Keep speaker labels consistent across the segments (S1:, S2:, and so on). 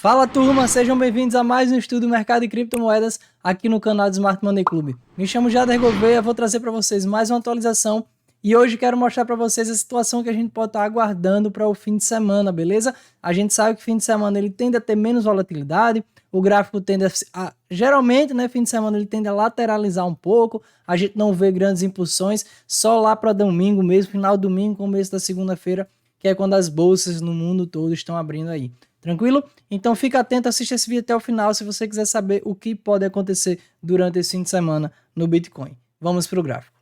S1: Fala turma, sejam bem-vindos a mais um estudo do mercado de criptomoedas aqui no canal do Smart Money Club. Me chamo Jader Gouveia, vou trazer para vocês mais uma atualização e hoje quero mostrar para vocês a situação que a gente pode estar aguardando para o fim de semana, beleza? A gente sabe que fim de semana ele tende a ter menos volatilidade, o gráfico tende a geralmente, né, fim de semana ele tende a lateralizar um pouco, a gente não vê grandes impulsões, só lá para domingo mesmo, final do domingo, começo da segunda-feira, que é quando as bolsas no mundo todo estão abrindo aí. Tranquilo? Então fica atento, assista esse vídeo até o final se você quiser saber o que pode acontecer durante esse fim de semana no Bitcoin. Vamos para o gráfico.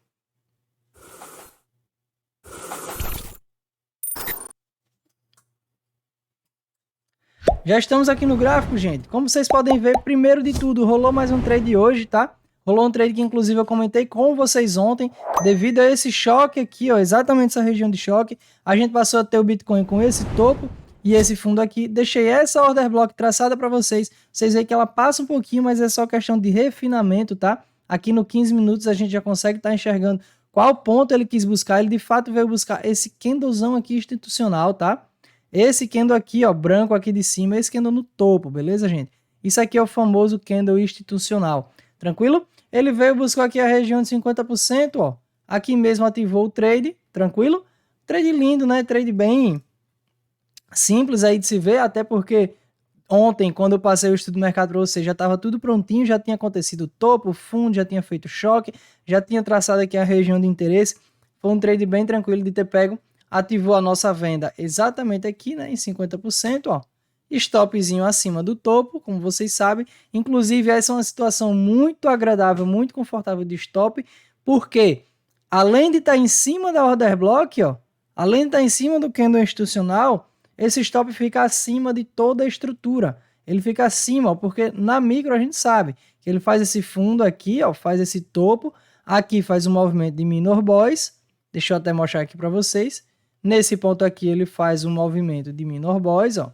S1: Já estamos aqui no gráfico, gente. Como vocês podem ver, primeiro de tudo, rolou mais um trade hoje, tá? Rolou um trade que inclusive eu comentei com vocês ontem, devido a esse choque aqui, ó, exatamente essa região de choque, a gente passou a ter o Bitcoin com esse topo e esse fundo aqui. Deixei essa order block traçada para vocês. Vocês veem que ela passa um pouquinho, mas é só questão de refinamento, tá? Aqui no 15 minutos a gente já consegue estar enxergando qual ponto ele quis buscar. Ele de fato veio buscar esse candlezão aqui institucional, tá? Esse candle aqui, ó, branco aqui de cima, esse candle no topo, beleza, gente? Isso aqui é o famoso candle institucional. Tranquilo? Ele veio buscar aqui a região de 50%, ó. Aqui mesmo ativou o trade, tranquilo? Trade lindo, né? Trade bem simples aí de se ver, até porque ontem, quando eu passei o estudo do mercado para vocês, já estava tudo prontinho, já tinha acontecido o topo, o fundo, já tinha feito choque, já tinha traçado aqui a região de interesse. Foi um trade bem tranquilo de ter pego. Ativou a nossa venda exatamente aqui, né, em 50%, ó. Stopzinho acima do topo, como vocês sabem. Inclusive, essa é uma situação muito agradável, muito confortável de stop, porque além de estar em cima da order block, ó, além de estar em cima do candle institucional, esse stop fica acima de toda a estrutura. Ele fica acima, ó, porque na micro a gente sabe que ele faz esse fundo aqui, ó, faz esse topo, aqui faz um movimento de minor boys. Deixa eu até mostrar aqui para vocês. Nesse ponto aqui ele faz um movimento de minor boys, ó.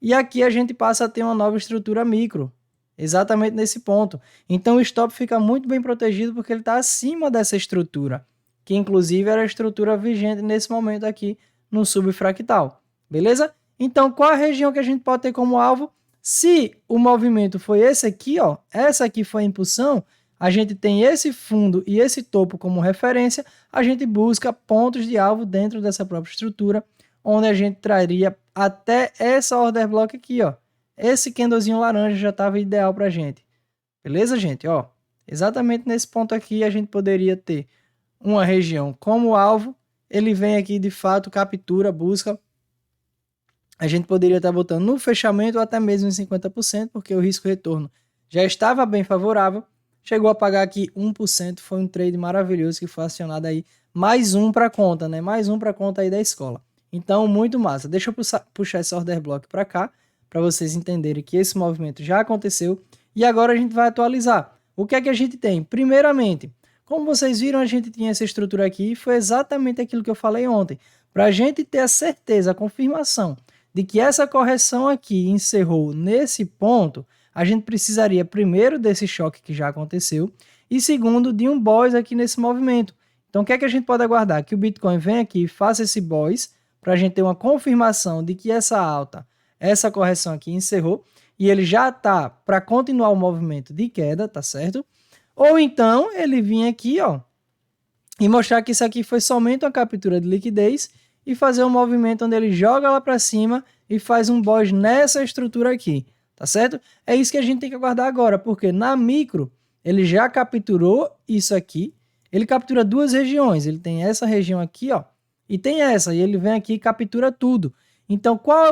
S1: E aqui a gente passa a ter uma nova estrutura micro, exatamente nesse ponto. Então o stop fica muito bem protegido porque ele está acima dessa estrutura, que inclusive era a estrutura vigente nesse momento aqui no subfractal, beleza? Então qual a região que a gente pode ter como alvo? Se o movimento foi esse aqui, ó, essa aqui foi a impulsão, a gente tem esse fundo e esse topo como referência, a gente busca pontos de alvo dentro dessa própria estrutura, onde a gente traria até essa order block aqui, ó. Esse candlezinho laranja já estava ideal para a gente. Beleza, gente? Ó, exatamente nesse ponto aqui a gente poderia ter uma região como alvo. Ele vem aqui de fato, captura, busca. A gente poderia estar botando no fechamento ou até mesmo em 50%, porque o risco-retorno já estava bem favorável. Chegou a pagar aqui 1%, foi um trade maravilhoso que foi acionado aí. Mais um para conta, né? Mais um para conta aí da escola. Então, muito massa. Deixa eu puxar esse order block para cá, para vocês entenderem que esse movimento já aconteceu. E agora a gente vai atualizar. O que é que a gente tem? Primeiramente, como vocês viram, a gente tinha essa estrutura aqui e foi exatamente aquilo que eu falei ontem. Para a gente ter a certeza, a confirmação de que essa correção aqui encerrou nesse ponto, a gente precisaria primeiro desse choque que já aconteceu e segundo de um boys aqui nesse movimento. Então o que é que a gente pode aguardar? Que o Bitcoin venha aqui e faça esse boys para a gente ter uma confirmação de que essa alta, essa correção aqui encerrou e ele já está para continuar o movimento de queda, tá certo? Ou então ele vir aqui, ó, e mostrar que isso aqui foi somente uma captura de liquidez e fazer um movimento onde ele joga lá para cima e faz um boys nessa estrutura aqui, tá certo? É isso que a gente tem que aguardar agora, porque na micro ele já capturou isso aqui, ele captura duas regiões, ele tem essa região aqui, ó, e tem essa, e ele vem aqui e captura tudo. Então qual a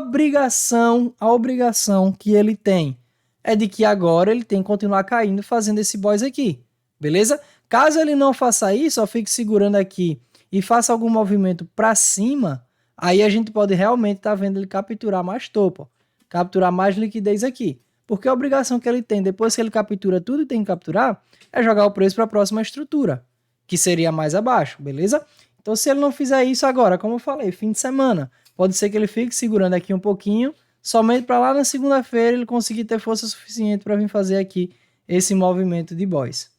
S1: obrigação que ele tem? É de que agora ele tem que continuar caindo fazendo esse boys aqui, beleza? Caso ele não faça isso, ó, fique segurando aqui e faça algum movimento para cima, aí a gente pode realmente estar vendo ele capturar mais topo, ó, capturar mais liquidez aqui. Porque a obrigação que ele tem, depois que ele captura tudo e tem que capturar, é jogar o preço para a próxima estrutura, que seria mais abaixo, beleza? Então se ele não fizer isso agora, como eu falei, fim de semana, pode ser que ele fique segurando aqui um pouquinho, somente para lá na segunda-feira ele conseguir ter força suficiente para vir fazer aqui esse movimento de boys.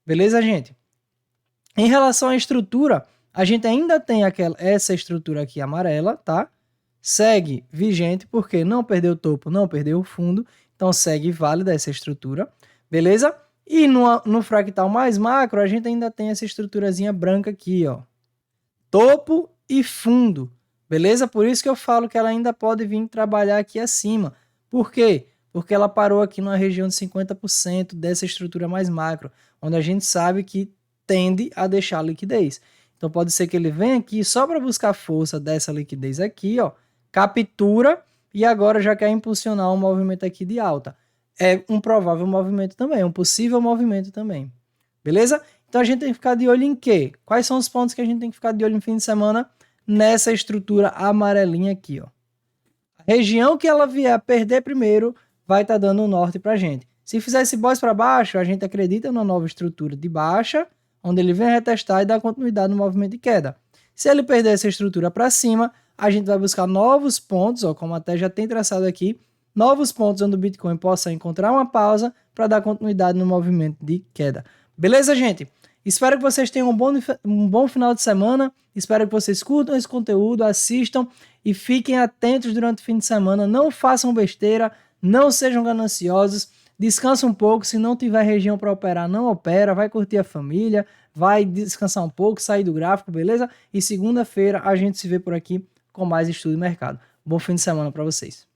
S1: Beleza, gente? Em relação à estrutura, a gente ainda tem essa estrutura aqui amarela, tá? segue vigente, porque não perdeu o topo, não perdeu o fundo, então segue válida essa estrutura, beleza? E no fractal mais macro, a gente ainda tem essa estruturazinha branca aqui, ó. Topo e fundo, beleza? Por isso que eu falo que ela ainda pode vir trabalhar aqui acima. Por quê? Porque ela parou aqui numa região de 50% dessa estrutura mais macro, onde a gente sabe que tende a deixar a liquidez. Então pode ser que ele venha aqui só para buscar força dessa liquidez aqui, ó, captura e agora já quer impulsionar um movimento aqui de alta. É um provável movimento também, um possível movimento também. Beleza? Então a gente tem que ficar de olho em quê? Quais são os pontos que a gente tem que ficar de olho no fim de semana? Nessa estrutura amarelinha aqui, ó. A região que ela vier a perder primeiro vai estar dando o norte pra gente. Se fizer esse boss para baixo, a gente acredita numa nova estrutura de baixa, onde ele vem retestar e dar continuidade no movimento de queda. Se ele perder essa estrutura para cima, a gente vai buscar novos pontos, ó, como até já tem traçado aqui, novos pontos onde o Bitcoin possa encontrar uma pausa para dar continuidade no movimento de queda. Beleza, gente? Espero que vocês tenham um bom final de semana. Espero que vocês curtam esse conteúdo, assistam e fiquem atentos durante o fim de semana. Não façam besteira, não sejam gananciosos. Descansa um pouco. Se não tiver região para operar, não opera. Vai curtir a família, vai descansar um pouco, sair do gráfico, beleza? E segunda-feira a gente se vê por aqui com mais estudo de mercado. Bom fim de semana para vocês.